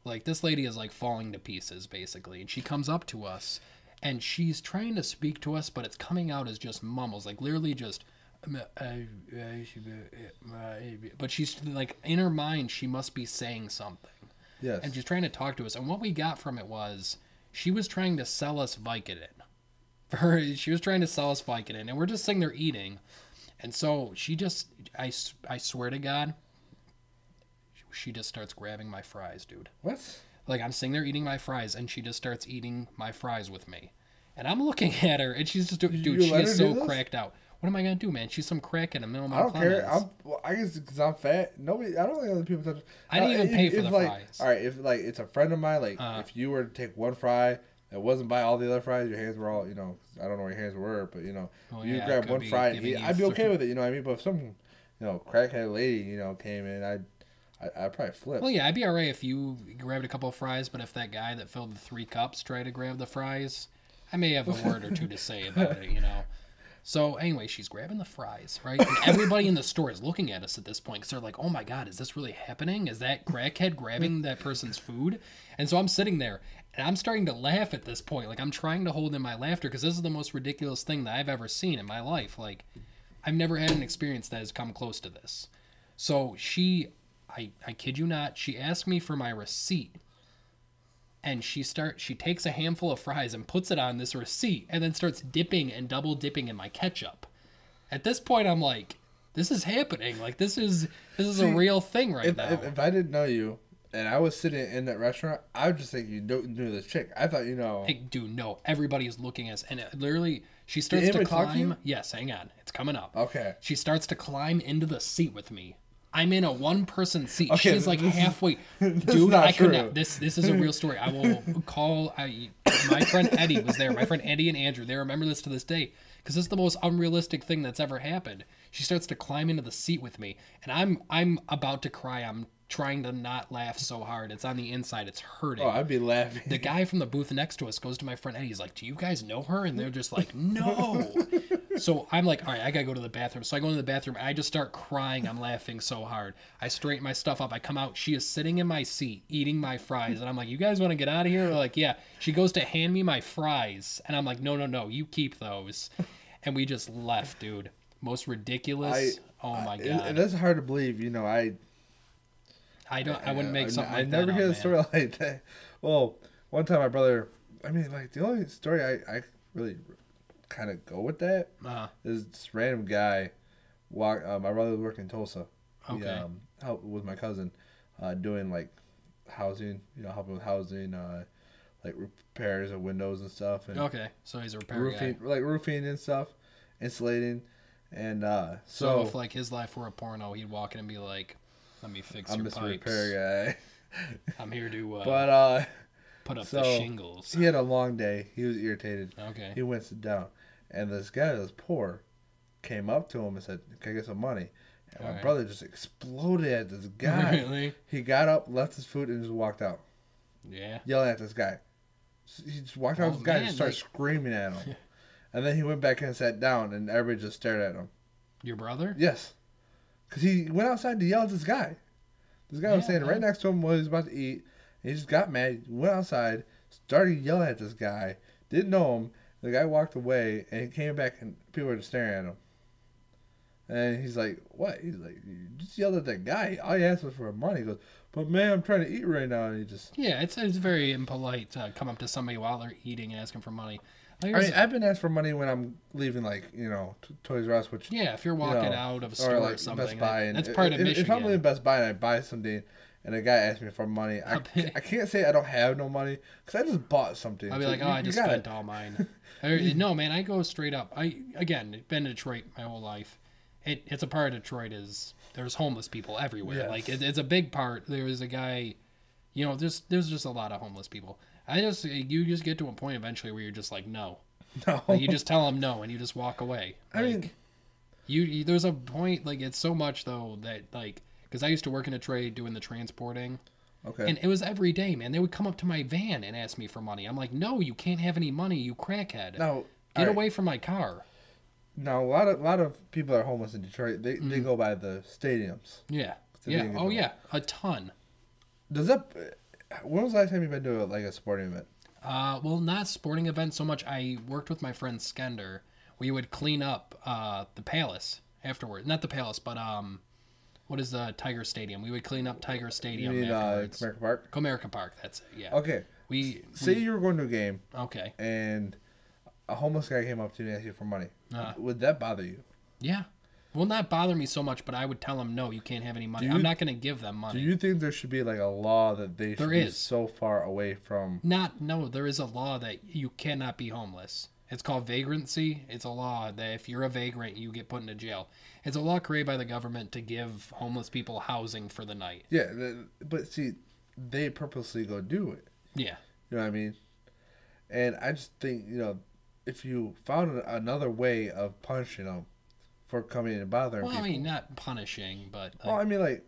Like, this lady is, like, falling to pieces, basically, and she comes up to us, and she's trying to speak to us, but it's coming out as just mumbles, like, literally just... But she's like, in her mind, she must be saying something. Yes. And she's trying to talk to us. And what we got from it was she was trying to sell us Vicodin. She was trying to sell us Vicodin. And we're just sitting there eating. And so she just, I swear to God, she just starts grabbing my fries, dude. What? Like, I'm sitting there eating my fries, and she just starts eating my fries with me. And I'm looking at her, and she's just, dude, she is so cracked out. What am I gonna do, man? She's some crack in the middle of my I don't care. I guess because I'm fat. Nobody. I don't think other people touch. I didn't even pay for the fries. All right, if like it's a friend of mine, like if you were to take one fry that wasn't by all the other fries, your hands were all, I don't know where your hands were, but you grab one fry and eat, I'd be okay with it. You know what I mean? But if some, crackhead lady, came in, I'd probably flip. Well, yeah, I'd be alright if you grabbed a couple of fries, but if that guy that filled the 3 cups tried to grab the fries, I may have a word or two to say about it. So anyway, she's grabbing the fries, right? And everybody in the store is looking at us at this point because they're like, oh my God, is this really happening? Is that crackhead grabbing that person's food? And so I'm sitting there and I'm starting to laugh at this point. Like, I'm trying to hold in my laughter because this is the most ridiculous thing that I've ever seen in my life. Like, I've never had an experience that has come close to this. So I kid you not, she asked me for my receipt. And she takes a handful of fries and puts it on this receipt and then starts dipping and double dipping in my ketchup. At this point, I'm like, this is happening. Like, this is a real thing right now. If I didn't know you and I was sitting in that restaurant, I would just think you knew this chick. I thought Hey, dude, no. Everybody is looking at us. And literally, she starts to climb. Talk to you? Yes, hang on. It's coming up. Okay. She starts to climb into the seat with me. I'm in a 1-person seat. Okay, she's like halfway. Dude, I could not. This is a real story. I will call. My friend Eddie was there. My friend Eddie and Andrew. They remember this to this day because this is the most unrealistic thing that's ever happened. She starts to climb into the seat with me, and I'm about to cry. I'm trying to not laugh so hard. It's on the inside. It's hurting. Oh, I'd be laughing. The guy from the booth next to us goes to my friend Eddie. He's like, do you guys know her? And they're just like, no. So I'm like, all right, I got to go to the bathroom. So I go into the bathroom. I just start crying. I'm laughing so hard. I straighten my stuff up. I come out. She is sitting in my seat eating my fries. And I'm like, you guys want to get out of here? They're like, yeah. She goes to hand me my fries. And I'm like, no, you keep those. And we just left, dude. Most ridiculous. Oh, my God. And that's hard to believe. I wouldn't make something like that. I never hear a story like that. Well, one time my brother, the only story I really kind of go with that is this random guy. My brother was working in Tulsa. Okay. He helped with my cousin, doing like housing. Helping with housing. like repairs of windows and stuff, and Okay, so he's a repair guy. roofing and stuff, insulating, and So if like his life were a porno, he'd walk in and be like, "Let me fix your just a pipes. repair guy. I'm here to but put up so the shingles." he had a long day. He was irritated. Okay. He went to sit down, and this guy that was poor came up to him and said, "Can I get some money?" And my brother just exploded at this guy. Really? He got up, left his food, and just walked out. Yeah. Yelling at this guy. He just walked out with this guy and started screaming at him. And then he went back in and sat down, and everybody just stared at him. Your brother? Yes. Because he went outside to yell at this guy. This guy was standing right next to him while he was about to eat. And he just got mad, went outside, started yelling at this guy, didn't know him. The guy walked away, and he came back, and people were just staring at him. And he's like, what? He's like, you just yelled at that guy. All he asked was for money. He goes, but man, I'm trying to eat right now. And he just... Yeah, it's very impolite to come up to somebody while they're eating and ask them for money. I mean, I've been asked for money when I'm leaving, like, Toys R Us, which... Yeah, if you're walking out of a store or something. Best Buy. And that's part of Michigan. If I'm leaving Best Buy and I buy something and a guy asks me for money, I can't say I don't have no money because I just bought something. I'll be like, I just spent all mine. No, man, I go straight up. Again, been to Detroit my whole life. It's a part of Detroit there's homeless people everywhere. Yes. Like it's a big part. There's a guy, there's just a lot of homeless people. You just get to a point eventually where you're just like, no. Like, you just tell them no and you just walk away. I mean, you there's a point, like, it's so much though that, like, because I used to work in a trade doing the transporting. Okay. And it was every day, man. They would come up to my van and ask me for money. I'm like, no, you can't have any money, you crackhead. No, get away from my car. Now, a lot of people are homeless in Detroit. They go by the stadiums. Yeah. Yeah. Oh, yeah. A ton. When was the last time you've been to a sporting event? Well, not sporting event so much. I worked with my friend Skender. We would clean up the Palace afterward. Not the Palace, but what is the Tiger Stadium? We would clean up Tiger Stadium afterwards. Comerica Park? Comerica Park, that's it, yeah. Okay. Say you were going to a game. Okay. And a homeless guy came up to you and asked you for money. Would that bother you? Yeah. Will not bother me so much, but I would tell them, no, you can't have any money. I'm not going to give them money. Do you think there should be like a law that they should be so far away from? No, there is a law that you cannot be homeless. It's called vagrancy. It's a law that if you're a vagrant, you get put into jail. It's a law created by the government to give homeless people housing for the night. Yeah, but see, they purposely go do it. Yeah. You know what I mean? And I just think, if you found another way of punishing them for coming and bothering people. Well, I mean, not punishing, but...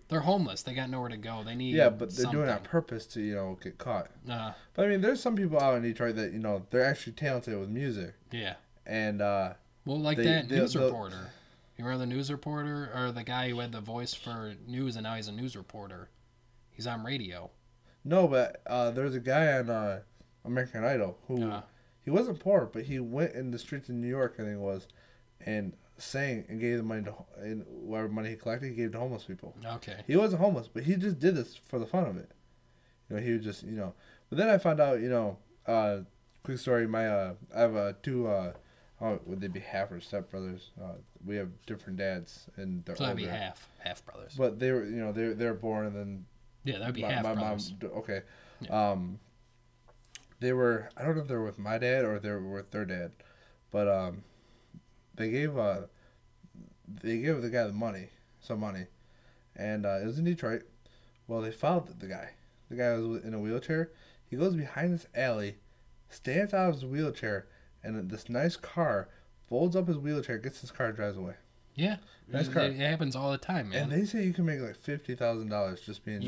they're homeless. They got nowhere to go. They need but they're doing it on purpose to, get caught. But, I mean, there's some people out in Detroit that, they're actually talented with music. Yeah. And, well, like that news reporter. You remember the news reporter? Or the guy who had the voice for news and now he's a news reporter. He's on radio. No, but there's a guy on American Idol who... He wasn't poor, but he went in the streets of New York, I think it was, and sang and gave the money and whatever money he collected, he gave to homeless people. Okay. He wasn't homeless, but he just did this for the fun of it. He was just, But then I found out, quick story. I have two. Would they be half or stepbrothers? We have different dads, and they're so that'd older. be half brothers. But they were, they were born, and then that'd be half brothers. Mom, okay. Yeah. They were, I don't know if they were with my dad or they were with their dad, but they gave the guy some money, and it was in Detroit. Well, they followed the guy. The guy was in a wheelchair. He goes behind this alley, stands out of his wheelchair, and this nice car folds up his wheelchair, gets his car, and drives away. Yeah, nice car. It happens all the time, man. And they say you can make like $50,000 just being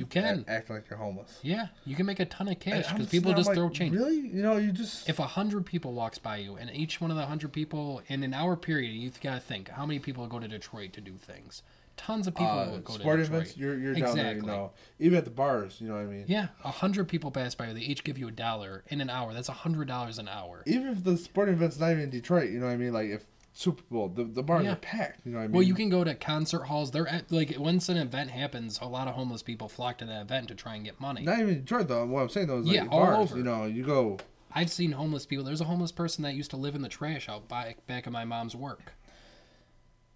acting like you're homeless. Yeah, you can make a ton of cash because people just throw change. Really? You just... If 100 people walks by you, and each one of the 100 people in an hour period, you gotta think how many people go to Detroit to do things. Tons of people go to Detroit. Sporting events, you're down there, even at the bars, you know what I mean? Yeah, 100 people pass by you. They each give you $1 in an hour. That's $100 an hour. Even if the sporting event's not even in Detroit, you know what I mean? Like if Super Bowl, the bars are packed. You know what I mean? Well, you can go to concert halls. They're like once an event happens, a lot of homeless people flock to that event to try and get money. Not even Detroit though. What I'm saying though is like all bars. over. You go. I've seen homeless people. There's a homeless person that used to live in the trash out back of my mom's work.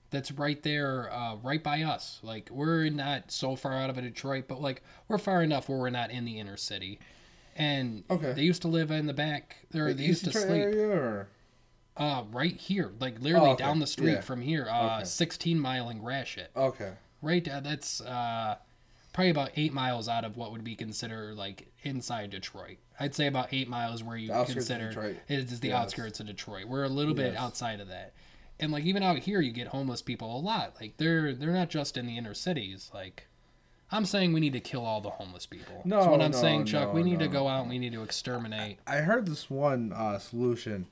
That's right there, right by us. Like we're not so far out of Detroit, but like we're far enough where we're not in the inner city. and Okay. they used to live in the back, or they used to Detroit sleep. area, or? Right here, like literally Okay. down the street Yeah. from here, Okay. 16 Mile in Gratiot. Okay. Right, that's probably about 8 miles out of what would be considered like inside Detroit. I'd say about 8 miles where you consider it is the outskirts of Detroit. We're a little bit outside of that, and like even out here, you get homeless people a lot. Like they're not just in the inner cities. Like I'm saying, we need to kill all the homeless people. No, That's what I'm no, saying, Chuck. no, we need no, to go no. out and we need to exterminate. I heard this one solution.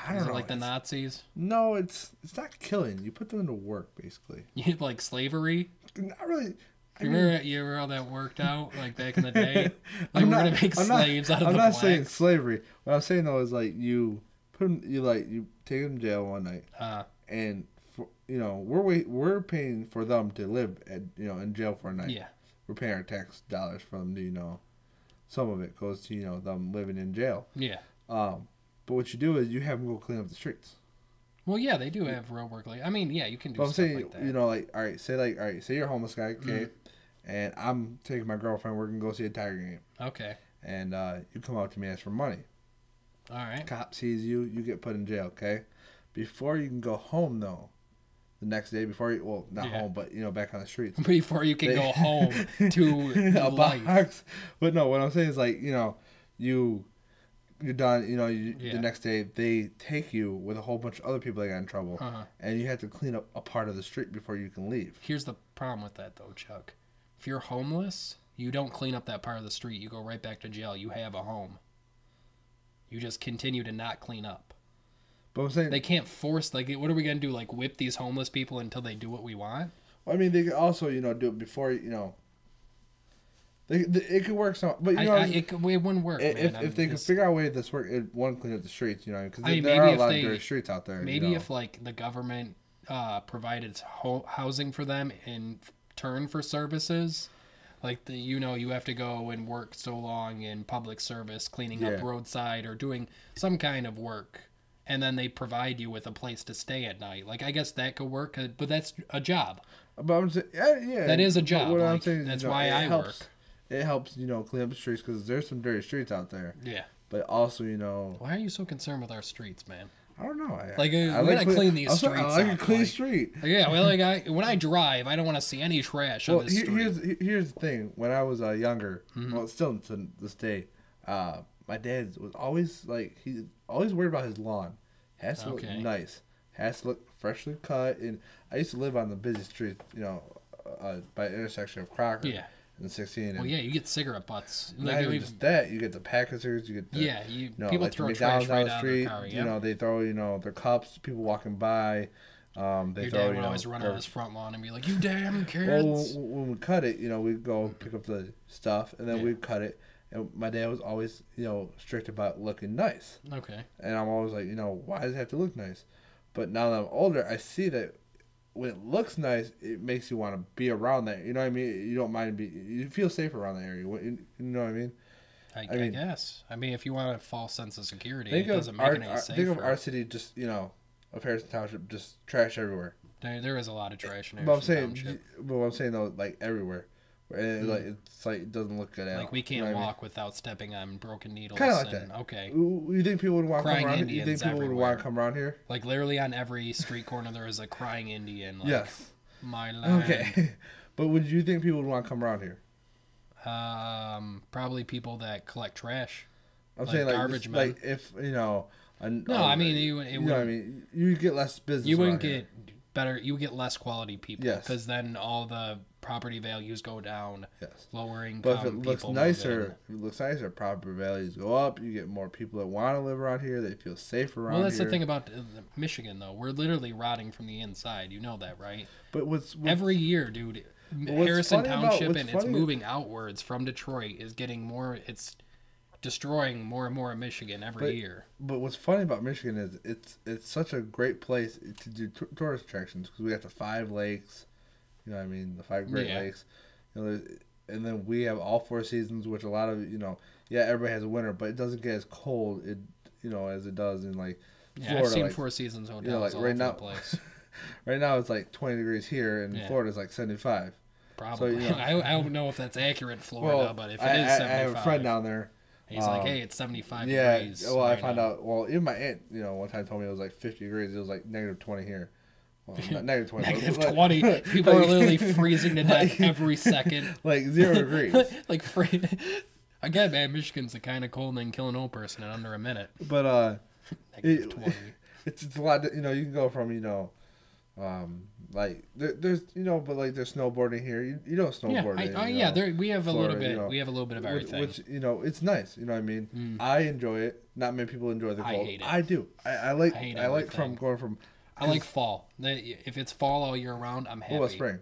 I don't know. Like the Nazis? No, it's not killing. You put them into work, basically. You like slavery? Not really. You remember how that worked out, like back in the day? Like we're gonna make slaves out of the blacks. I'm not saying slavery. What I'm saying though is like you put them, you take them to jail one night, and for, we're paying for them to live in jail for a night. Yeah, we're paying our tax dollars for them to some of it goes to them living in jail. Yeah. But what you do is you have them go clean up the streets. Well, yeah, they do have road work. Like, I mean, yeah, you can do but I'm stuff saying, like that. all right, say you're a homeless guy, okay, and I'm taking my girlfriend, we're gonna go see a Tiger game. Okay. And you come up to me and ask for money. All right. Cop sees you, you get put in jail, okay? Before you can go home though, the next day home, but back on the streets. Before you can go home to a life. box. But no, what I'm saying is like, you're done, the next day they take you with a whole bunch of other people that got in trouble, and you have to clean up a part of the street before you can leave. Here's the problem with that though, Chuck. If you're homeless, you don't clean up that part of the street. You go right back to jail. You have a home. You just continue to not clean up. But I'm saying they can't force, like, what are we going to do? Like, whip these homeless people until they do what we want? Well, I mean, they could also, do it before, it could work some, but it wouldn't work. If they could figure out a way this work, it wouldn't clean up the streets, because there are a lot of dirty streets out there. Maybe if like the government provided housing for them in turn for services, like you have to go and work so long in public service, cleaning up roadside or doing some kind of work, and then they provide you with a place to stay at night. Like I guess that could work, but that's a job. But I'm saying, yeah, that is a job. What like, I'm saying that's is, why I work. It helps, clean up the streets because there's some dirty streets out there. Yeah. But also, Why are you so concerned with our streets, man? I don't know. We gotta clean these streets. I like a clean street. Yeah, well, when I drive, I don't want to see any trash on the street. Here's the thing. When I was younger, well, still to this day, my dad was always he's always worried about his lawn. Has to look nice. Has to look freshly cut. And I used to live on the busy street, by the intersection of Crocker. Yeah. And 16. Well, yeah, you get cigarette butts. Not even just that, you get the Packers, you get the people throw McDonald's trash right down the street. Car, yep. They throw their cups. People walking by. Your dad would always run on his front lawn and be like, "You damn kids!" Well, when we cut it, we'd go pick up the stuff and then we'd cut it. And my dad was always strict about looking nice. Okay. And I'm always like, why does it have to look nice? But now that I'm older, I see that when it looks nice, it makes you want to be around that. You know what I mean? You don't mind you feel safe around the area. You know what I mean? I guess. I mean, if you want a false sense of security, it doesn't make it any safer. Think of our city, just of Harrison Township, just trash everywhere. There is a lot of trash in Harrison Township. But what I'm saying though, like everywhere, and it doesn't look good at all. Like we can't walk without stepping on broken needles. Kind of like that. Okay. You think people would want to come around? Indians You think people would want to come around here? Like literally on every street corner, there is a crying Indian. Like, yes. My land. Okay. But would you think people would want to come around here? Probably people that collect trash. I'm saying garbage men. Like if No, I mean what I mean. You get less business. You wouldn't get better. You would get less quality people. Yes. Because then all the property values go down. Yes. Lower income. But if it looks nicer, property values go up. You get more people that want to live around here. They feel safe around here. Well, that's the thing about Michigan, though. We're literally rotting from the inside. You know that, right? But what's every year, dude? Harrison Township and it's moving outwards from Detroit is getting more. It's destroying more and more of Michigan every year. But what's funny about Michigan is it's such a great place to do tourist attractions because we got the 5 lakes, you know what I mean, the 5 Great Lakes, and then we have all 4 seasons, which a lot of everybody has a winter, but it doesn't get as cold as it does in Florida. I've seen 4 Seasons hotels all over the place. Right now it's like 20 degrees here, and Florida's like 75. Probably. So, I don't know if that's accurate in Florida, but if it is 75. I have a friend down there. He's like, hey, it's 75 yeah, degrees. well, I found out. Well, even my aunt, one time told me it was like 50 degrees. It was like negative 20 here. Well, not negative 20. Negative 20. People are literally freezing to death every second. Like 0 degrees. Like again, man, Michigan's the kind of cold thing killing an old person in under a minute. But Negative 20. It's a lot. You can go from like there's but like there's snowboarding here. You don't snowboard. We have a Florida, little bit. We have a little bit of everything. Which it's nice. You know what I mean? I enjoy it. Not many people enjoy the cold. I hate it. I do. I like from going from. I like fall. If it's fall all year round, I'm happy. What about spring?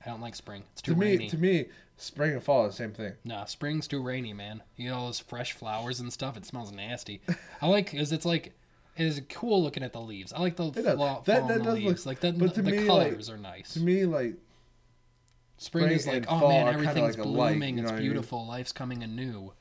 I don't like spring. It's too rainy. To me, spring and fall are the same thing. Nah, spring's too rainy, man. You get all those fresh flowers and stuff. It smells nasty. I like because it is cool looking at the leaves. I like the fall on the leaves. Like the colors are nice. To me, like spring is like, oh man, everything's like blooming. It's beautiful. I mean? Life's coming anew.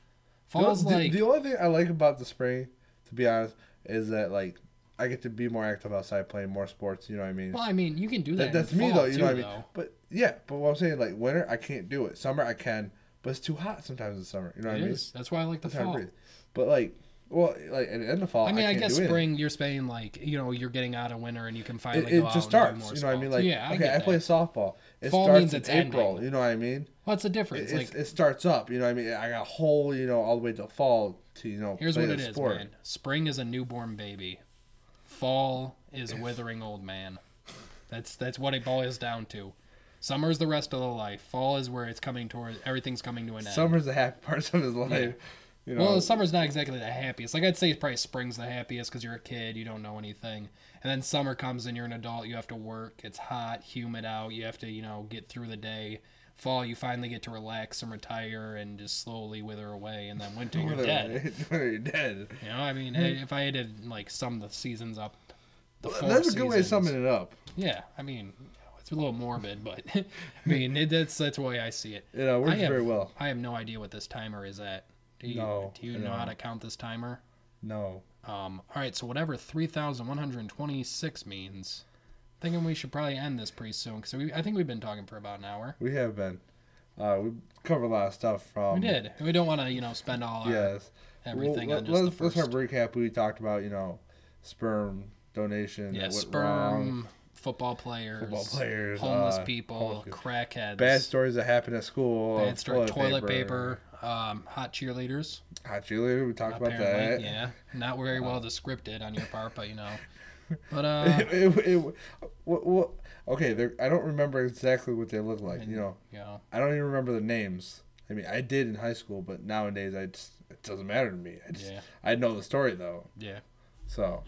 Fall's the only thing I like about the spring, to be honest, is that like I get to be more active outside, playing more sports. You know what I mean? Well, I mean, you can do that. That's me though. You know what I mean? But yeah, but what I'm saying, like winter, I can't do it. Summer, I can, but it's too hot sometimes in summer. You know what I mean? That's why I like the fall. But like. Well, like at the end of fall, I guess spring. You're saying like you're getting out of winter and you can finally go out and do more sports. You know what I mean? Like I play softball. Fall starts means it's in April. ending. You know what I mean? What's the difference? It starts up. You know what I mean? I got a whole all the way to fall to Here's play what it the is, sport. man. Spring is a newborn baby. Fall is a withering old man. That's what it boils down to. Summer is the rest of the life. Fall is where it's coming towards. Everything's coming to an end. Summer's the happy parts of his life. Yeah. Well, summer's not exactly the happiest. Like I'd say probably spring's the happiest because you're a kid, you don't know anything. And then summer comes and you're an adult, you have to work. It's hot, humid out. You have to, get through the day. Fall, you finally get to relax and retire and just slowly wither away. And then winter, you're dead. You're dead. I mean, if I had to sum the seasons up, that's a good way of summing it up. Yeah, I mean, it's a little morbid, but I mean, that's the way I see it. It works very well. I have no idea what this timer is at. Do you know how to count this timer? No. All right, so whatever 3,126 means, I'm thinking we should probably end this pretty soon because I think we've been talking for about an hour. We have been. We covered a lot of stuff from. We did. We don't want to spend all our everything on just the first. Let's have a recap. We talked about sperm donation. Yeah, sperm. Football players, homeless people, crackheads. Bad stories that happen at school. Bad story. Toilet paper. Hot cheerleaders. We talked about that. Yeah, not very well descripted on your part, but But okay, I don't remember exactly what they look like. I don't even remember the names. I mean, I did in high school, but nowadays it doesn't matter to me. I know the story though. Yeah. So.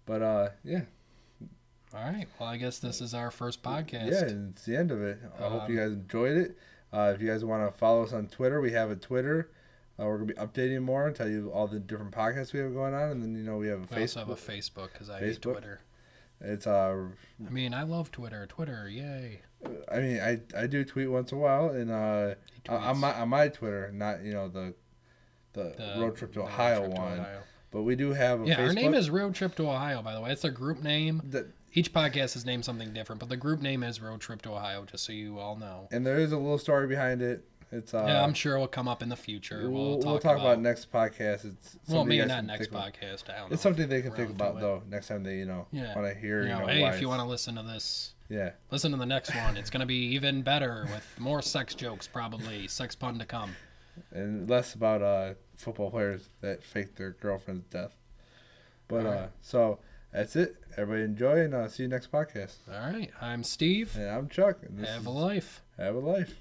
But yeah. All right. Well, I guess this is our first podcast. Yeah, and it's the end of it. I hope you guys enjoyed it. If you guys want to follow us on Twitter, we have a Twitter. We're going to be updating more and tell you all the different podcasts we have going on. And then, we have a Facebook. We also have a Facebook because I hate Twitter. It's I mean, I love Twitter. Twitter, yay. I mean, I do tweet once in a while. And on my Twitter, not, the Road Trip to Ohio one. But we do have a Facebook. Our name is Road Trip to Ohio, by the way. It's a group name. Each podcast is named something different, but the group name is Road Trip to Ohio, just so you all know. And there is a little story behind it. It's I'm sure it will come up in the future. We'll talk about next podcast. It's maybe not next podcast. I don't know. It's something they can think about though. Next time they want to hear. Hey, if you want to listen to this, listen to the next one. It's gonna be even better with more sex jokes, probably sex pun to come, and less about football players that fake their girlfriend's death. But so that's it. Everybody enjoy, and see you next podcast. All right. I'm Steve. And I'm Chuck. And Have a life. Have a life.